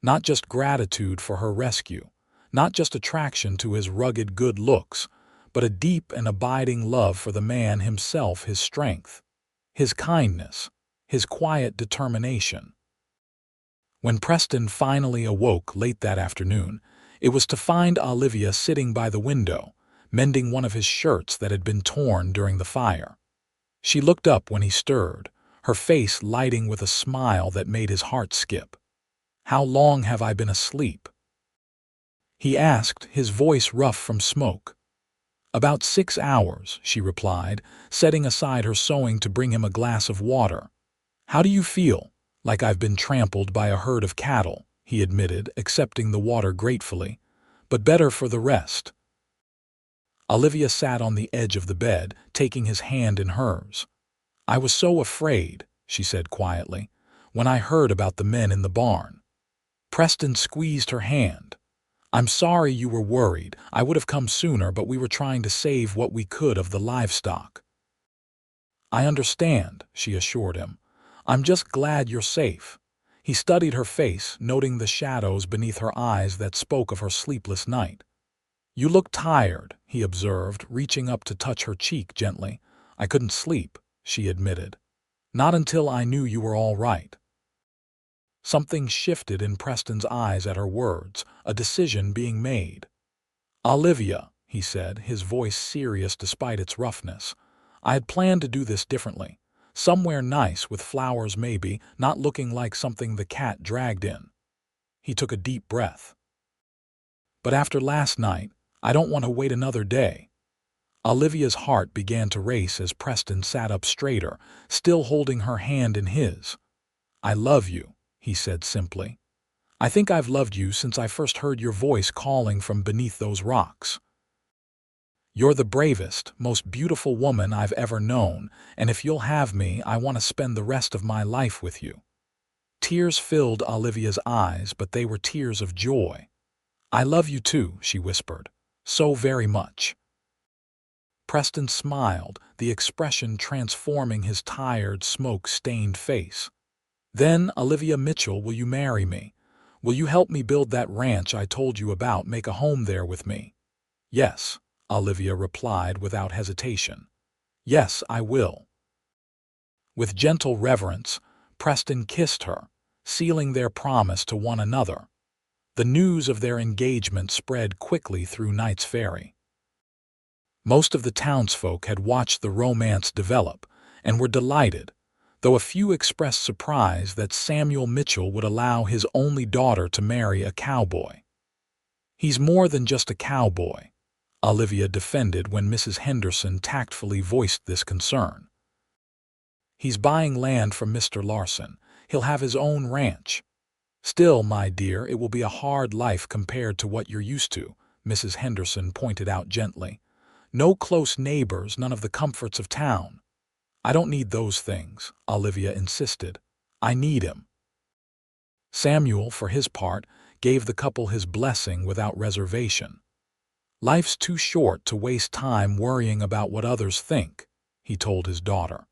Not just gratitude for her rescue, not just attraction to his rugged good looks, but a deep and abiding love for the man himself, his strength, his kindness, his quiet determination. When Preston finally awoke late that afternoon, it was to find Olivia sitting by the window, mending one of his shirts that had been torn during the fire. She looked up when he stirred, her face lighting with a smile that made his heart skip. "How long have I been asleep?" he asked, his voice rough from smoke. "About 6 hours," she replied, setting aside her sewing to bring him a glass of water. "How do you feel?" "Like I've been trampled by a herd of cattle," he admitted, accepting the water gratefully. "But better for the rest." Olivia sat on the edge of the bed, taking his hand in hers. "I was so afraid," she said quietly, "when I heard about the men in the barn." Preston squeezed her hand. "I'm sorry you were worried. I would have come sooner, but we were trying to save what we could of the livestock." "I understand," she assured him. "I'm just glad you're safe." He studied her face, noting the shadows beneath her eyes that spoke of her sleepless night. "You look tired," he observed, reaching up to touch her cheek gently. "I couldn't sleep," she admitted. "Not until I knew you were all right." Something shifted in Preston's eyes at her words, a decision being made. "Olivia," he said, his voice serious despite its roughness, "I had planned to do this differently. Somewhere nice with flowers maybe, not looking like something the cat dragged in." He took a deep breath. "But after last night, I don't want to wait another day." Olivia's heart began to race as Preston sat up straighter, still holding her hand in his. "I love you," he said simply. "I think I've loved you since I first heard your voice calling from beneath those rocks. You're the bravest, most beautiful woman I've ever known, and if you'll have me, I want to spend the rest of my life with you." Tears filled Olivia's eyes, but they were tears of joy. "I love you too," she whispered. "So very much." Preston smiled, the expression transforming his tired, smoke-stained face. "Then, Olivia Mitchell, will you marry me? Will you help me build that ranch I told you about, make a home there with me?" "Yes," Olivia replied without hesitation. "Yes, I will." With gentle reverence, Preston kissed her, sealing their promise to one another. The news of their engagement spread quickly through Knights Ferry. Most of the townsfolk had watched the romance develop and were delighted, though a few expressed surprise that Samuel Mitchell would allow his only daughter to marry a cowboy. "He's more than just a cowboy," Olivia defended when Mrs. Henderson tactfully voiced this concern. "He's buying land from Mr. Larson. He'll have his own ranch." "Still, my dear, it will be a hard life compared to what you're used to," Mrs. Henderson pointed out gently. "No close neighbors, none of the comforts of town." "I don't need those things," Olivia insisted. "I need him." Samuel, for his part, gave the couple his blessing without reservation. "Life's too short to waste time worrying about what others think," he told his daughter.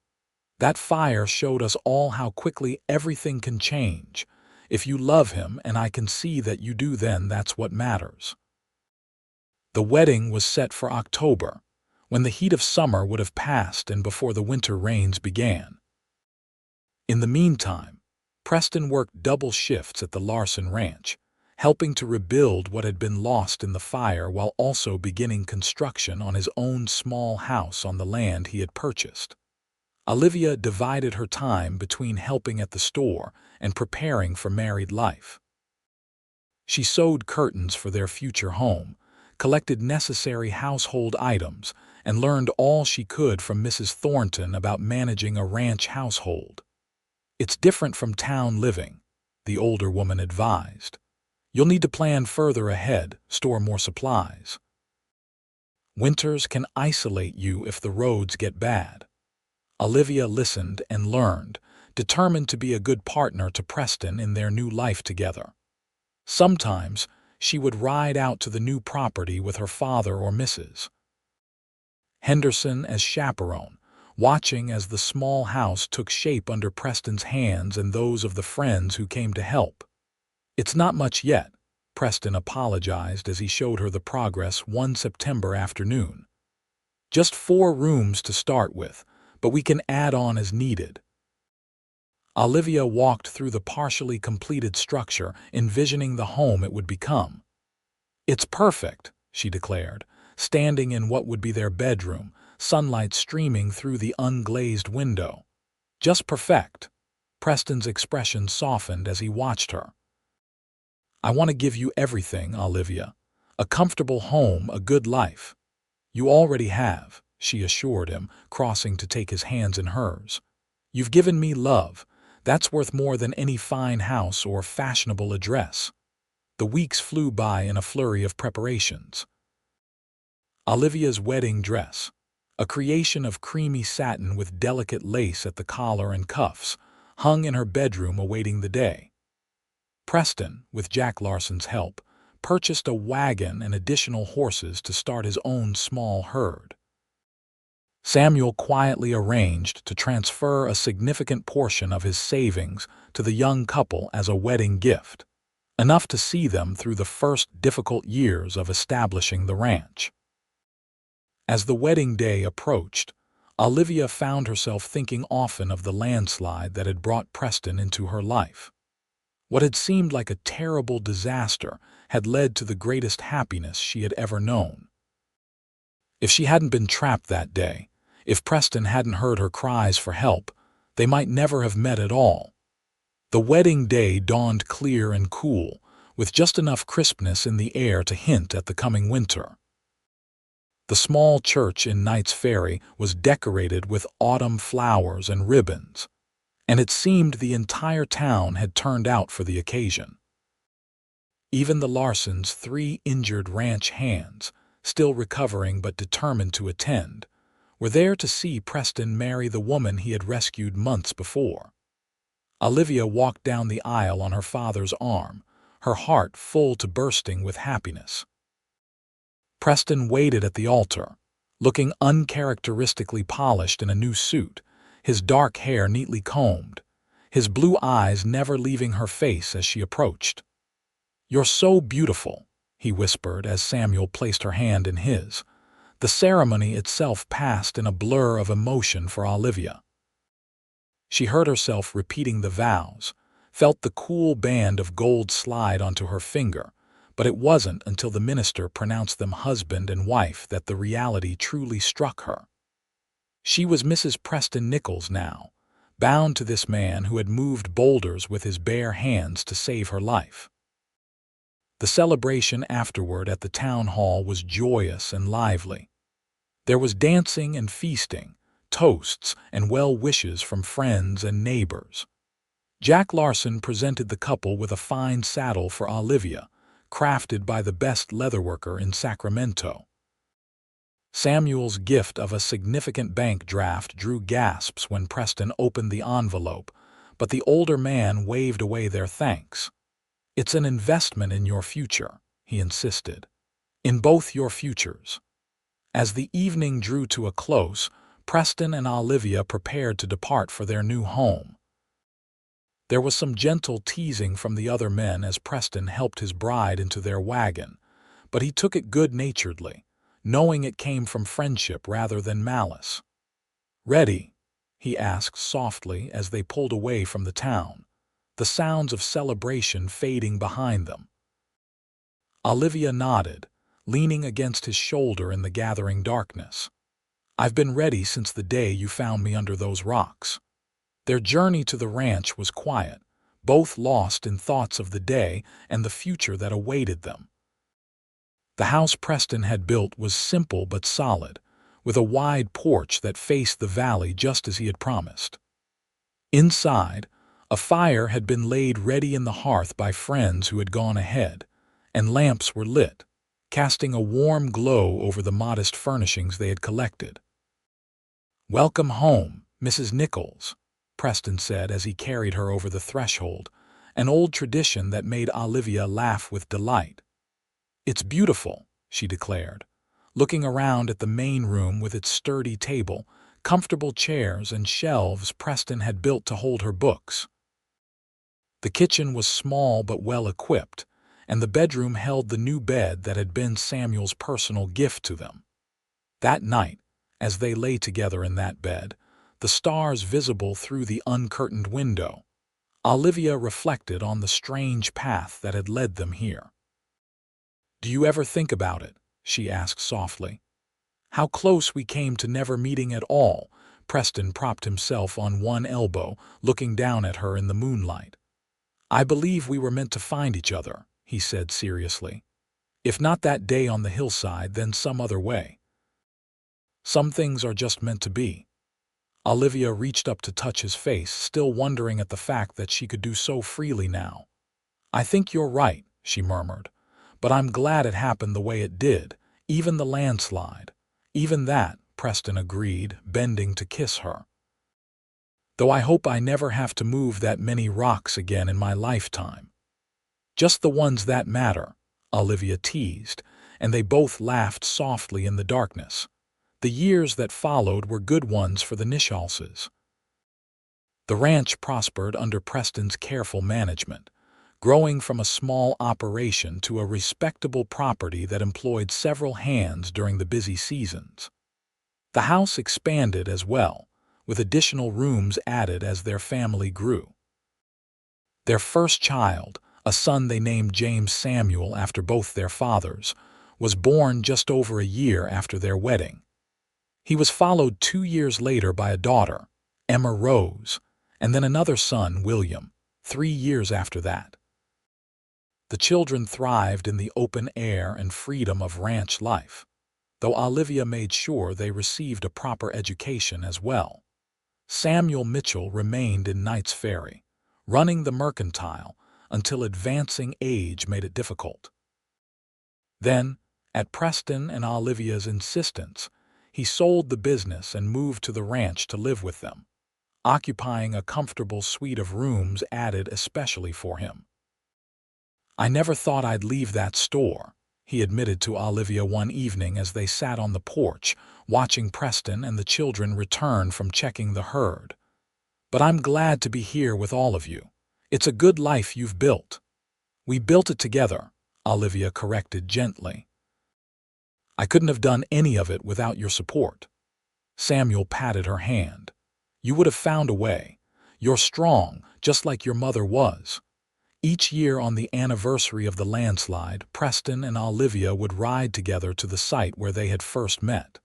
"That fire showed us all how quickly everything can change. If you love him, and I can see that you do, then that's what matters." The wedding was set for October, when the heat of summer would have passed and before the winter rains began. In the meantime, Preston worked double shifts at the Larson Ranch, helping to rebuild what had been lost in the fire while also beginning construction on his own small house on the land he had purchased. Olivia divided her time between helping at the store and preparing for married life. She sewed curtains for their future home, collected necessary household items, and learned all she could from Mrs. Thornton about managing a ranch household. "It's different from town living," the older woman advised. "You'll need to plan further ahead, store more supplies. Winters can isolate you if the roads get bad." Olivia listened and learned, determined to be a good partner to Preston in their new life together. Sometimes she would ride out to the new property with her father or Mrs. Henderson as chaperone, watching as the small house took shape under Preston's hands and those of the friends who came to help. "It's not much yet," Preston apologized as he showed her the progress one September afternoon. "Just 4 rooms to start with, but we can add on as needed." Olivia walked through the partially completed structure, envisioning the home it would become. "It's perfect," she declared, standing in what would be their bedroom, sunlight streaming through the unglazed window. "Just perfect." Preston's expression softened as he watched her. "I want to give you everything, Olivia. A comfortable home, a good life." "You already have," she assured him, crossing to take his hands in hers. "You've given me love. That's worth more than any fine house or fashionable address." The weeks flew by in a flurry of preparations. Olivia's wedding dress, a creation of creamy satin with delicate lace at the collar and cuffs, hung in her bedroom awaiting the day. Preston, with Jack Larson's help, purchased a wagon and additional horses to start his own small herd. Samuel quietly arranged to transfer a significant portion of his savings to the young couple as a wedding gift, enough to see them through the first difficult years of establishing the ranch. As the wedding day approached, Olivia found herself thinking often of the landslide that had brought Preston into her life. What had seemed like a terrible disaster had led to the greatest happiness she had ever known. If she hadn't been trapped that day, if Preston hadn't heard her cries for help, they might never have met at all. The wedding day dawned clear and cool, with just enough crispness in the air to hint at the coming winter. The small church in Knights Ferry was decorated with autumn flowers and ribbons, and it seemed the entire town had turned out for the occasion. Even the Larsons' 3 injured ranch hands, still recovering but determined to attend, were there to see Preston marry the woman he had rescued months before. Olivia walked down the aisle on her father's arm, her heart full to bursting with happiness. Preston waited at the altar, looking uncharacteristically polished in a new suit, his dark hair neatly combed, his blue eyes never leaving her face as she approached. "You're so beautiful," he whispered as Samuel placed her hand in his. The ceremony itself passed in a blur of emotion for Olivia. She heard herself repeating the vows, felt the cool band of gold slide onto her finger, but it wasn't until the minister pronounced them husband and wife that the reality truly struck her. She was Mrs. Preston Nichols now, bound to this man who had moved boulders with his bare hands to save her life. The celebration afterward at the town hall was joyous and lively. There was dancing and feasting, toasts and well wishes from friends and neighbors. Jack Larson presented the couple with a fine saddle for Olivia, crafted by the best leatherworker in Sacramento. Samuel's gift of a significant bank draft drew gasps when Preston opened the envelope, but the older man waved away their thanks. "It's an investment in your future," he insisted. "In both your futures." As the evening drew to a close, Preston and Olivia prepared to depart for their new home. There was some gentle teasing from the other men as Preston helped his bride into their wagon, but he took it good-naturedly, knowing it came from friendship rather than malice. "Ready?" he asked softly as they pulled away from the town, the sounds of celebration fading behind them. Olivia nodded, leaning against his shoulder in the gathering darkness. "I've been ready since the day you found me under those rocks." Their journey to the ranch was quiet, both lost in thoughts of the day and the future that awaited them. The house Preston had built was simple but solid, with a wide porch that faced the valley just as he had promised. Inside, a fire had been laid ready in the hearth by friends who had gone ahead, and lamps were lit, casting a warm glow over the modest furnishings they had collected. "Welcome home, Mrs. Nichols," Preston said as he carried her over the threshold, an old tradition that made Olivia laugh with delight. "It's beautiful," she declared, looking around at the main room with its sturdy table, comfortable chairs, and shelves Preston had built to hold her books. The kitchen was small but well-equipped, and the bedroom held the new bed that had been Samuel's personal gift to them. That night, as they lay together in that bed, the stars visible through the uncurtained window, Olivia reflected on the strange path that had led them here. "Do you ever think about it?" she asked softly. "How close we came to never meeting at all." Preston propped himself on one elbow, looking down at her in the moonlight. "I believe we were meant to find each other," he said seriously. "If not that day on the hillside, then some other way. Some things are just meant to be." Olivia reached up to touch his face, still wondering at the fact that she could do so freely now. "I think you're right," she murmured, "but I'm glad it happened the way it did, even the landslide." "Even that," Preston agreed, bending to kiss her. "Though I hope I never have to move that many rocks again in my lifetime." "Just the ones that matter," Olivia teased, and they both laughed softly in the darkness. The years that followed were good ones for the Nicholses. The ranch prospered under Preston's careful management, growing from a small operation to a respectable property that employed several hands during the busy seasons. The house expanded as well, with additional rooms added as their family grew. Their first child, a son they named James Samuel after both their fathers, was born just over a year after their wedding. He was followed 2 years later by a daughter, Emma Rose, and then another son, William, 3 years after that. The children thrived in the open air and freedom of ranch life, though Olivia made sure they received a proper education as well. Samuel Mitchell remained in Knights Ferry, running the mercantile until advancing age made it difficult. Then, at Preston and Olivia's insistence, he sold the business and moved to the ranch to live with them, occupying a comfortable suite of rooms added especially for him. "I never thought I'd leave that store," he admitted to Olivia one evening as they sat on the porch, watching Preston and the children return from checking the herd. "But I'm glad to be here with all of you. It's a good life you've built." "We built it together," Olivia corrected gently. "I couldn't have done any of it without your support." Samuel patted her hand. "You would have found a way. You're strong, just like your mother was." Each year on the anniversary of the landslide, Preston and Olivia would ride together to the site where they had first met.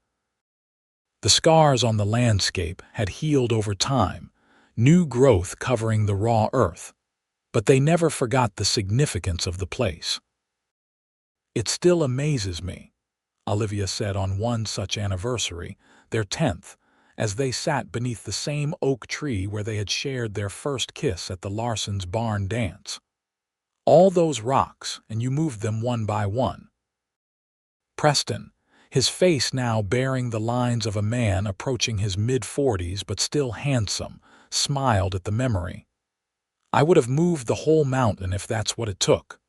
The scars on the landscape had healed over time, new growth covering the raw earth, but they never forgot the significance of the place. "It still amazes me," Olivia said on one such anniversary, their 10th, as they sat beneath the same oak tree where they had shared their first kiss at the Larsons' barn dance. "All those rocks, and you moved them one by one." Preston, his face now bearing the lines of a man approaching his mid-40s but still handsome, smiled at the memory. "I would have moved the whole mountain if that's what it took."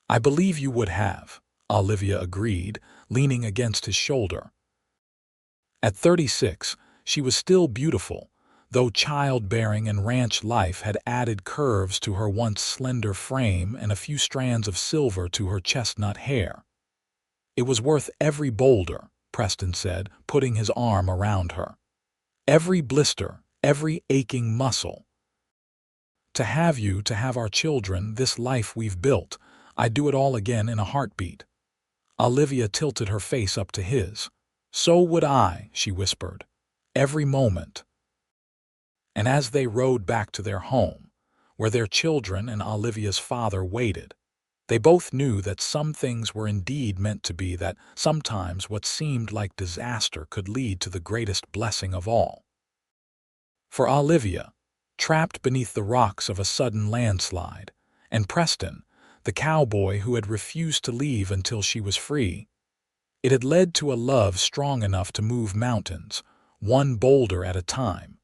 "I believe you would have," Olivia agreed, leaning against his shoulder. At 36, she was still beautiful, though childbearing and ranch life had added curves to her once slender frame and a few strands of silver to her chestnut hair. "It was worth every boulder," Preston said, putting his arm around her. "Every blister, every aching muscle. To have you, to have our children, this life we've built, I'd do it all again in a heartbeat." Olivia tilted her face up to his. "So would I," she whispered. "Every moment." And as they rode back to their home, where their children and Olivia's father waited, they both knew that some things were indeed meant to be, that sometimes what seemed like disaster could lead to the greatest blessing of all. For Olivia, trapped beneath the rocks of a sudden landslide, and Preston, the cowboy who had refused to leave until she was free, it had led to a love strong enough to move mountains, one boulder at a time.